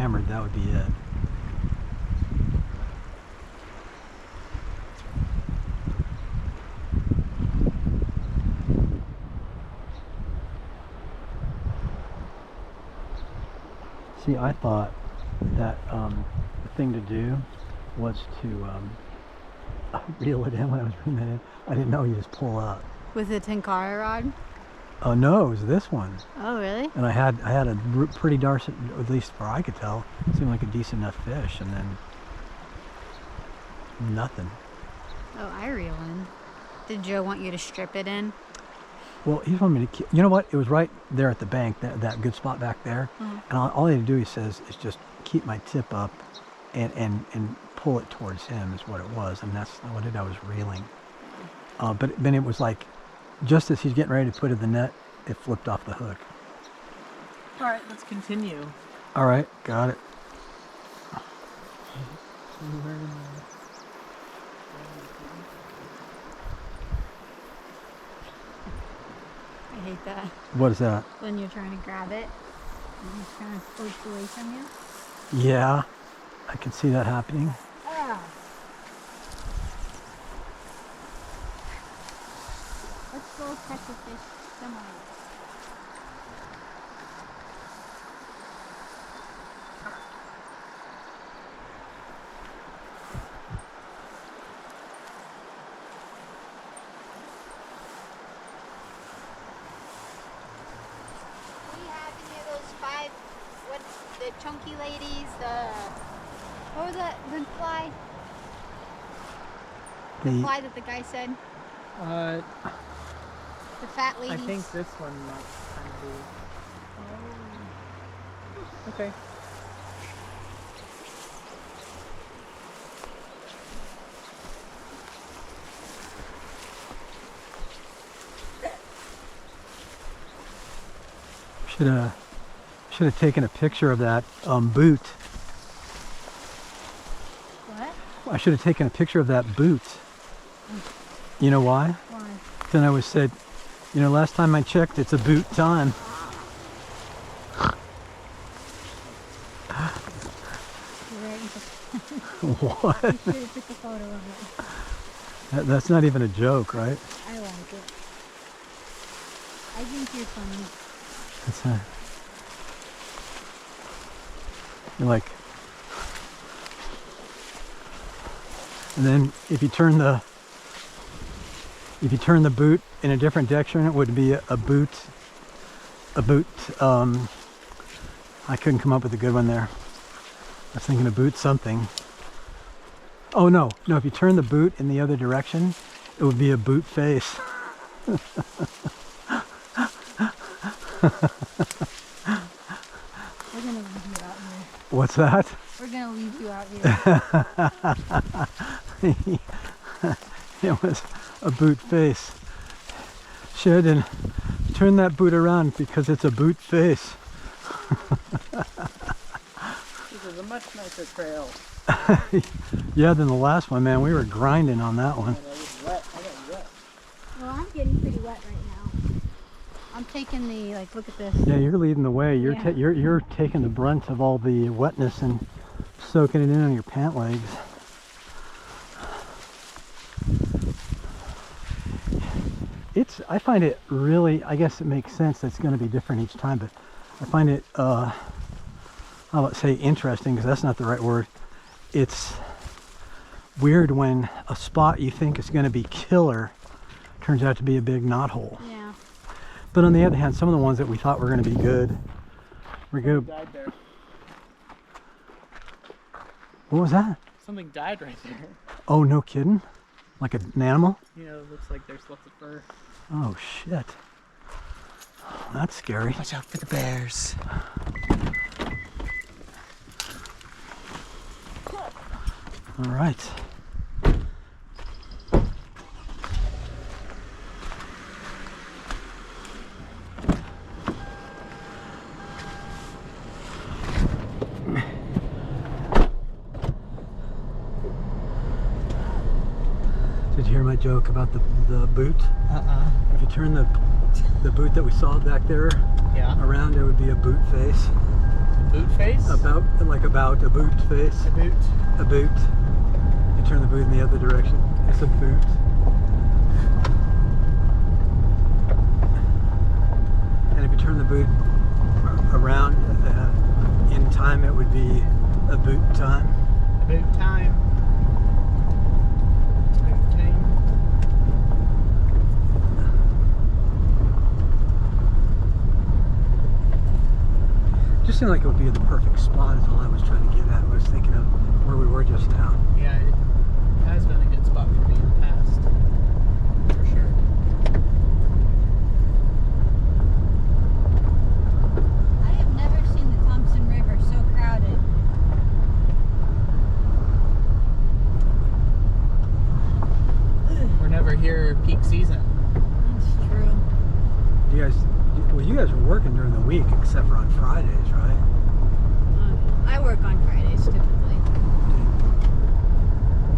hammered, that would be it. See, I thought that the thing to do was to reel it in when I was reeling it in. I didn't know you just pull up. With a tenkara rod? Oh no, it was this one. Oh really? And I had a pretty dark, at least where I could tell, it seemed like a decent enough fish, and then nothing. Oh, I reel in. Did Joe want you to strip it in? Well, he wanted me to, you know what? It was right there at the bank, that good spot back there. And all I had to do, he says, is just keep my tip up and pull it towards him is what it was. And that's what I was reeling. But then it was like, just as he's getting ready to put it in the net, it flipped off the hook. All right, let's continue. All right, got it. I hate that. What is that? When you're trying to grab it and it's kind of pushed away from you. Yeah, I can see that happening. Ah. Let's go catch a fish somewhere. The chunky ladies, what was that, the fly? The fly that the guy said? The fat ladies. I think this one might kind of be. Oh. Okay. Should have taken a picture of that boot. What? I should have taken a picture of that boot. You know why? Why? Then I was said, you know, last time I checked, it's a boot time. What? You should have took a photo of it. That's not even a joke, right? I like it. I think you're funny. That's a... You're like, and then if you turn the boot in a different direction, it would be a boot. I couldn't come up with a good one there. I was thinking a boot something. Oh no, if you turn the boot in the other direction, it would be a boot face. We're gonna leave you out here. What's that? We're gonna leave you out here. It was a boot face. Sheridan, turn that boot around because it's a boot face. This is a much nicer trail. Yeah, than the last one, man. We were grinding on that one. And it was wet. I got wet. Well, I'm getting pretty wet right now. I'm taking the, like, look at this. Yeah, you're leading the way. You're Yeah. you're taking the brunt of all the wetness and soaking it in on your pant legs. I find it really, I guess it makes sense that it's going to be different each time, but I find it, I won't say interesting because that's not the right word. It's weird when a spot you think is going to be killer turns out to be a big knothole. Yeah. But on the other hand, some of the ones that we thought were going to be good, were good. Something died there. What was that? Something died right there. Oh, no kidding? Like an animal? You know, it looks like there's lots of fur. Oh, shit. That's scary. Watch out for the bears. All right. Did you hear my joke about the boot? If you turn the boot that we saw back there Yeah. around, it would be a boot face. boot face? About a boot face. A boot. A boot. You turn the boot in the other direction. It's a boot. And if you turn the boot around in time, it would be a boot time. A boot time. It's boot time. Just seemed like it would be the perfect spot is all I was trying to get at. I was thinking of where we were just now. Yeah, it has been a good spot for me in the past. For sure. I have never seen the Thompson River so crowded. We're never here peak season. That's true. You guys were working during the week except for on Fridays, right? I work on Fridays typically.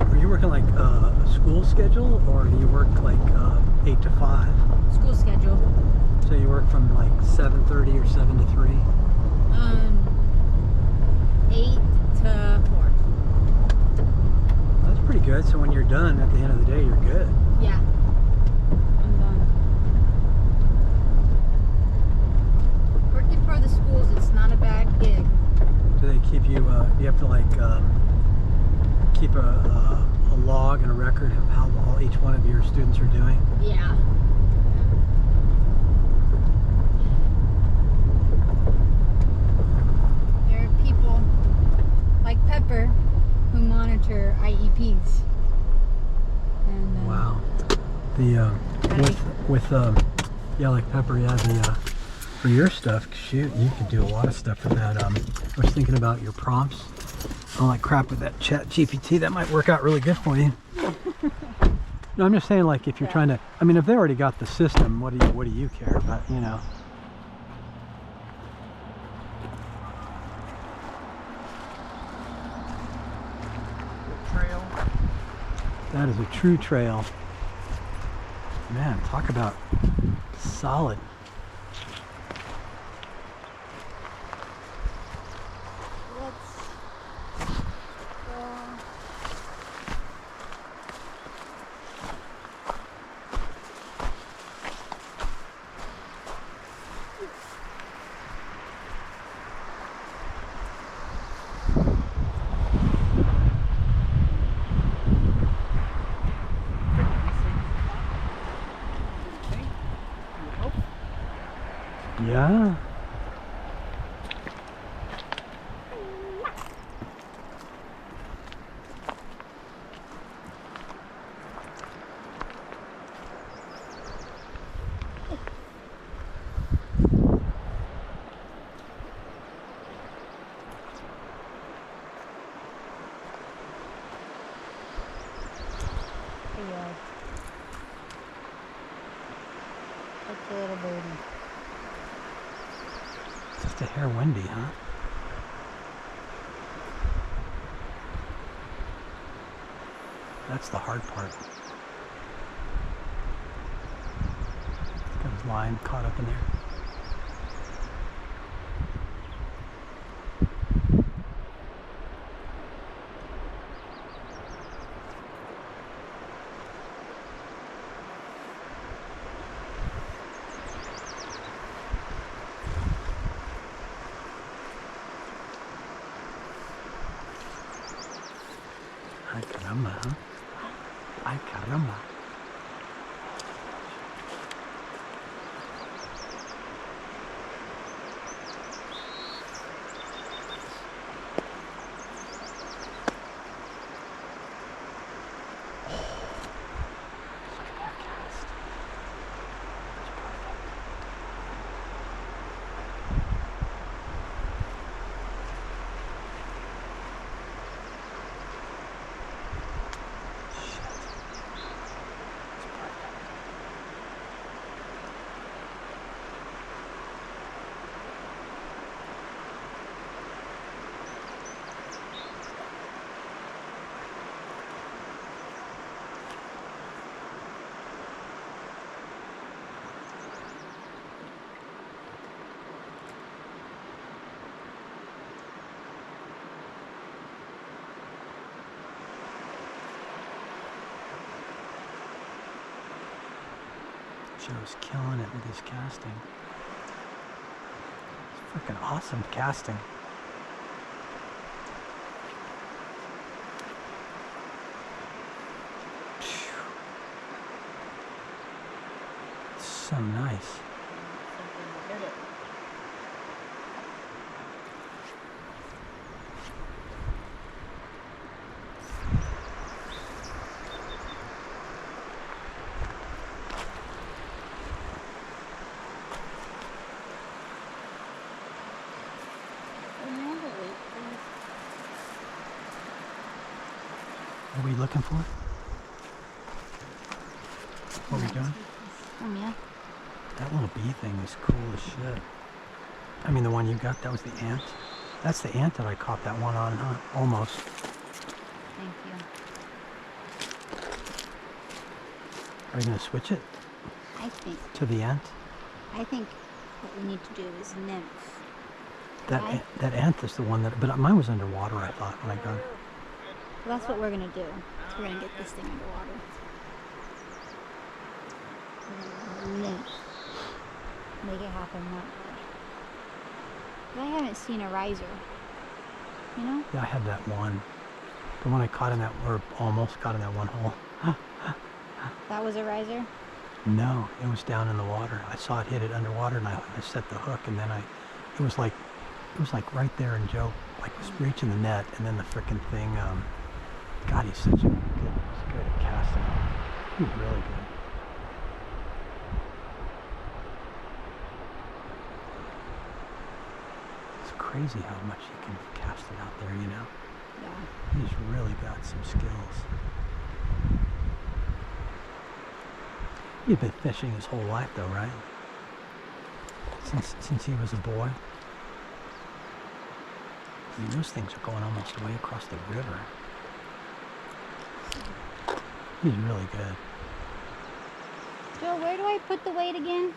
Are you working like a school schedule, or do you work like 8 to 5? School schedule. So you work from like 7:30 or 7 to 3? 8 to 4. That's pretty good. So when you're done at the end of the day, you're good. Yeah. I'm done. Working for the schools, it's not a bad gig. Do they keep you? You have to like keep a log and a record of how each one of your students are doing. Yeah. There are people like Pepper who monitor IEPs. And, Wow. The with yeah, like Pepper. Yeah, the for your stuff. Shoot, you could do a lot of stuff for that. I was thinking about your prompts. I like crap with that Chat GPT. That might work out really good for you. No, I'm just saying, like, if you're trying to. I mean, if they already got the system, what do you care? But you know. Trail. That is a true trail. Man, talk about solid. let's go. Yeah. Yeah. That's a little birdie. Just a hair windy, huh? That's the hard part. Got his line caught up in there. Ay caramba, huh? Ay caramba. Look at that cast. That's perfect. Joe's killing it with his casting. It's freaking awesome casting. Phew. It's so nice. Something to hit it. What are we looking for? What are we doing? Yeah. That little bee thing is cool as shit. I mean, the one you got, that was the ant. That's the ant that I caught that one on, huh? Almost. Thank you. Are you going to switch it I think to the ant? what we need to do is nymph. That Right. that ant is the one that, but mine was underwater, I thought, when I got it. Well, that's what we're gonna do. We're gonna get this thing underwater. We're gonna nymph. Make it happen that way. But I haven't seen a riser. You know? Yeah, I had that one. The one I caught in that, or almost caught in that one hole. That was a riser? No, it was down in the water. I saw it hit it underwater, and I set the hook, and then it was like right there, and Joe was reaching the net, and then the frickin' thing. God, he's good at casting. He's really good. It's crazy how much he can cast it out there, you know? Yeah. He's really got some skills. He's been fishing his whole life, though, right? Since he was a boy. I mean, those things are going almost way across the river. He's really good. Joe, where do I put the weight again?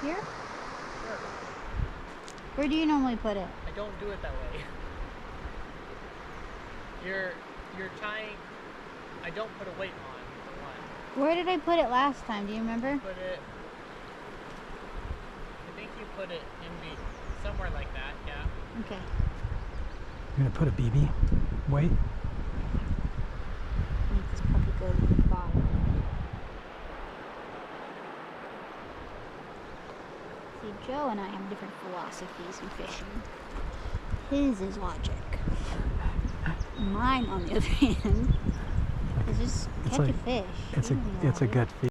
Here? Sure. Where do you normally put it? I don't do it that way. You're tying. I don't put a weight on the one. Where did I put it last time? Do you remember? Put it. I think you put it in somewhere like that. Yeah. Okay. You're gonna put a BB weight? Make this puppy go to the bottom. See, Joe and I have different philosophies in fishing. His is logic. Mine, on the other hand, is just catch a fish. It's You a don't need it's a logic. gut feeling.